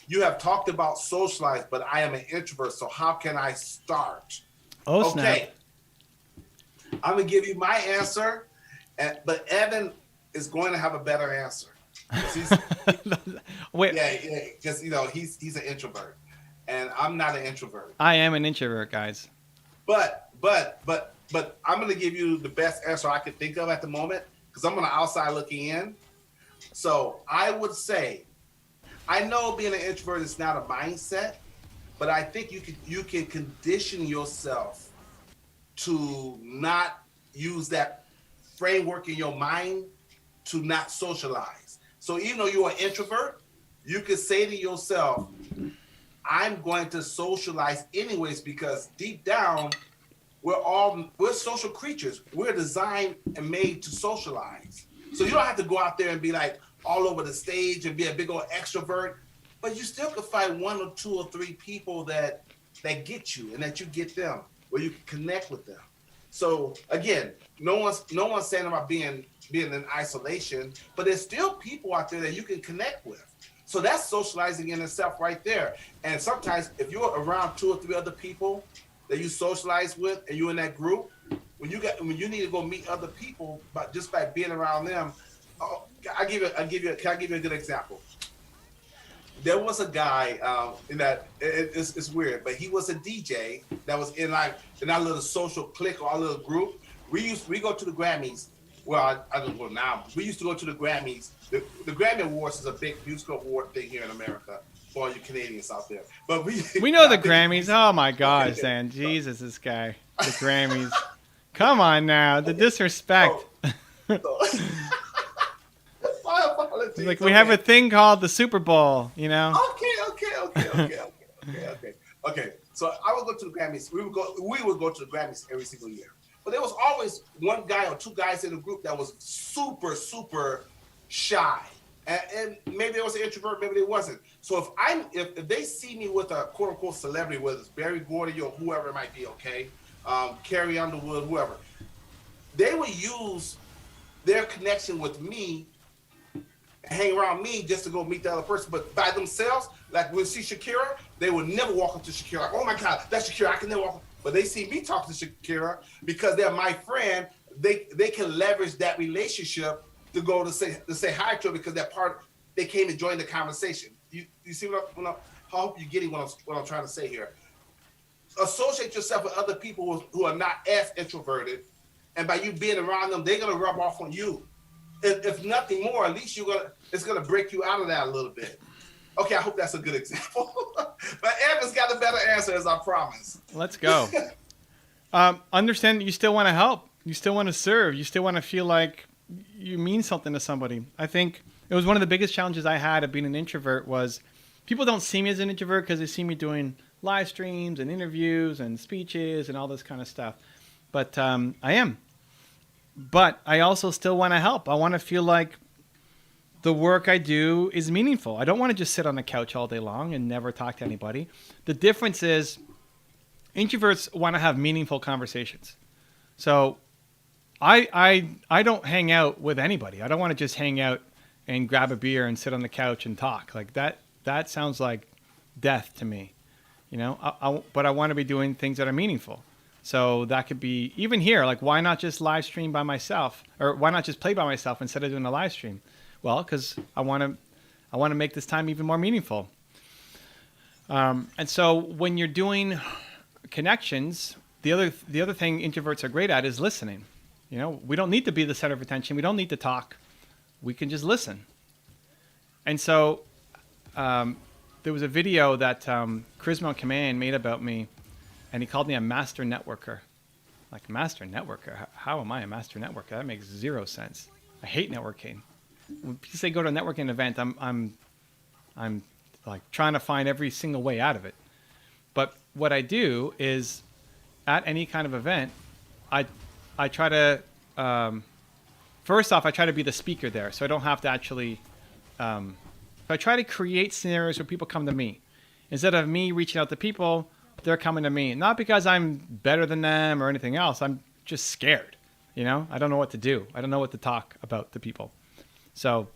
You have talked about socialize, but I am an introvert. So how can I start? Oh, snap. Okay, I'm gonna give you my answer, but Evan is going to have a better answer because Wait, yeah, because he's an introvert, and I'm not an introvert. I am an introvert, guys. But I'm gonna give you the best answer I could think of at the moment because I'm on the outside looking in. So I would say I know being an introvert is not a mindset, but I think you can condition yourself to not use that framework in your mind to not socialize. So even though you're an introvert, you could say to yourself, I'm going to socialize anyways because deep down we're social creatures. We're designed and made to socialize. So you don't have to go out there and be like all over the stage and be a big old extrovert, but you still can find one or two or three people that get you and that you get them where you can connect with them. So again, no one's saying about being in isolation, but there's still people out there that you can connect with. So that's socializing in itself right there. And sometimes if you're around two or three other people that you socialize with and you're in that group, when you need to go meet other people, but just by being around them, can I give you a good example? There was a guy in that it's weird, but he was a DJ that was in our little social clique or our little group. We go to the Grammys. Well, I don't go now. We used to go to the Grammys. The Grammy Awards is a big musical award thing here in America for all you Canadians out there. But We know the Grammys. Oh my gosh, Dan. Jesus, this guy. The Grammys. Come on now. The disrespect. So, my apologies. Like we have a thing called the Super Bowl, you know? Okay. So I would go to the Grammys. We would go to the Grammys every single year. But there was always one guy or two guys in the group that was super, super shy. And maybe it was an introvert, maybe it wasn't. So if they see me with a quote unquote celebrity, whether it's Barry Gordy or whoever it might be, okay, Carrie Underwood, whoever, they would use their connection with me, hang around me just to go meet the other person. But by themselves, like we'll see Shakira, they would never walk up to Shakira. Like, oh my God, that's Shakira. I can never walk up. But they see me talking to Shakira because they're my friend. They can leverage that relationship to go to say hi to her because they came and joined the conversation. You see I hope you're getting what I'm trying to say here. Associate yourself with other people who are not as introverted, and by you being around them, they're gonna rub off on you. If nothing more, at least it's gonna break you out of that a little bit. Okay, I hope that's a good example. But Evan's got a better answer, as I promised. Let's go. Understand that you still want to help. You still want to serve. You still want to feel like you mean something to somebody. I think it was one of the biggest challenges I had of being an introvert was people don't see me as an introvert because they see me doing live streams and interviews and speeches and all this kind of stuff. But I am. But I also still want to help. I want to feel like the work I do is meaningful. I don't want to just sit on the couch all day long and never talk to anybody. The difference is introverts want to have meaningful conversations. So I don't hang out with anybody. I don't want to just hang out and grab a beer and sit on the couch and talk. Like that sounds like death to me. You know, but I want to be doing things that are meaningful. So that could be even here, like why not just live stream by myself, or why not just play by myself instead of doing a live stream? Well, because I want to make this time even more meaningful. And so when you're doing connections, the other thing introverts are great at is listening. You know, we don't need to be the center of attention. We don't need to talk. We can just listen. And so there was a video that Charisma Command made about me, and he called me a master networker. Like, master networker? How am I a master networker? That makes zero sense. I hate networking. When people say go to a networking event, I'm like trying to find every single way out of it. But what I do is, at any kind of event, I try to first off I try to be the speaker there, so I don't have to actually. I try to create scenarios where people come to me instead of me reaching out to people. They're coming to me, not because I'm better than them or anything else. I'm just scared. You know, I don't know what to do. I don't know what to talk about to people. So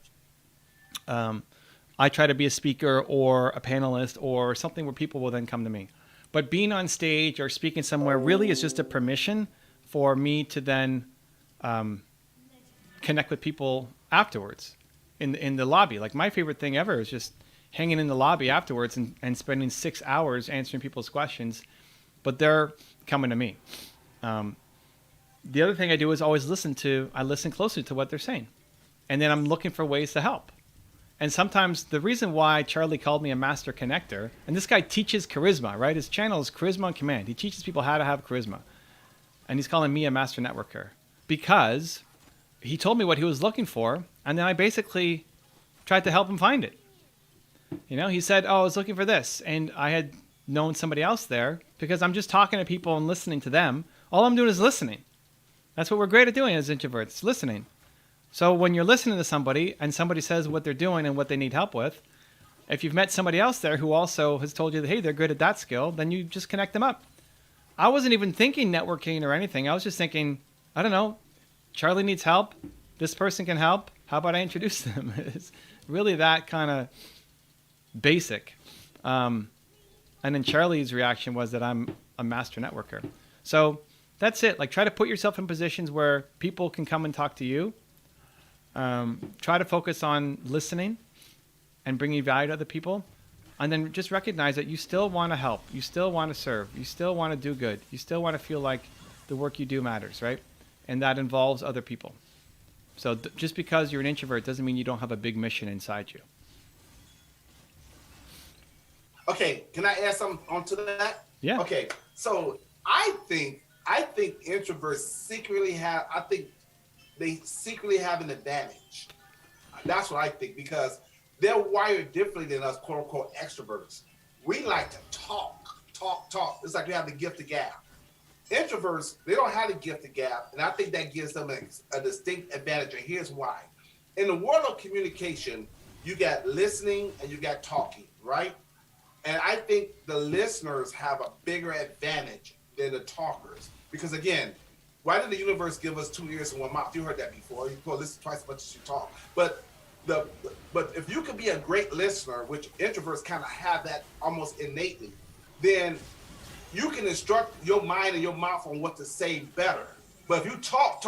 I try to be a speaker or a panelist or something where people will then come to me. But being on stage or speaking somewhere really is just a permission for me to then connect with people afterwards in the lobby. Like my favorite thing ever is just hanging in the lobby afterwards and spending 6 hours answering people's questions, but they're coming to me. The other thing I do is always listen closely to what they're saying. And then I'm looking for ways to help. And sometimes the reason why Charlie called me a master connector, and this guy teaches charisma, right? His channel is Charisma on Command. He teaches people how to have charisma. And he's calling me a master networker because he told me what he was looking for, and then I basically tried to help him find it. You know, he said, oh, I was looking for this, and I had known somebody else there because I'm just talking to people and listening to them. All I'm doing is listening. That's what we're great at doing as introverts, listening. So when you're listening to somebody and somebody says what they're doing and what they need help with, if you've met somebody else there who also has told you that, hey, they're good at that skill, then you just connect them up. I wasn't even thinking networking or anything. I was just thinking, I don't know, Charlie needs help. This person can help. How about I introduce them? It's really that kind of basic. And then Charlie's reaction was that I'm a master networker. So that's it. Like, try to put yourself in positions where people can come and talk to you. Try to focus on listening and bringing value to other people. And then just recognize that you still want to help. You still want to serve. You still want to do good. You still want to feel like the work you do matters, right? And that involves other people. So just because you're an introvert doesn't mean you don't have a big mission inside you. Okay, can I add something onto that? Yeah. Okay, so I think introverts secretly have, they secretly have an advantage. That's what I think, because they're wired differently than us, quote unquote, extroverts. We like to talk. It's like we have the gift of gab. Introverts, they don't have the gift of gab, and I think that gives them a distinct advantage, and here's why. In the world of communication, you got listening and you got talking, right? And I think the listeners have a bigger advantage than the talkers. Because again, why did the universe give us 2 ears and 1 mouth? You heard that before. You can listen twice as much as you talk. But if you could be a great listener, which introverts kind of have that almost innately, then you can instruct your mind and your mouth on what to say better. But if you talk,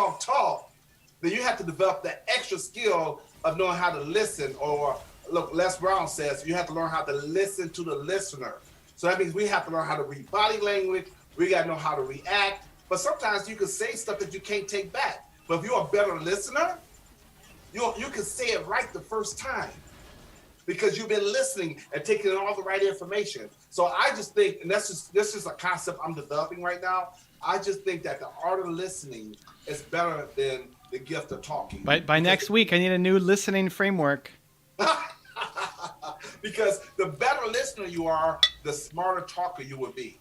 then you have to develop that extra skill of knowing how to listen. Or look, Les Brown says you have to learn how to listen to the listener. So that means we have to learn how to read body language. We got to know how to react. But sometimes you can say stuff that you can't take back. But if you're a better listener, you can say it right the first time because you've been listening and taking in all the right information. So I just think, and this is a concept I'm developing right now. I just think that the art of listening is better than the gift of talking. By next week, I need a new listening framework. Because the better listener you are, the smarter talker you will be.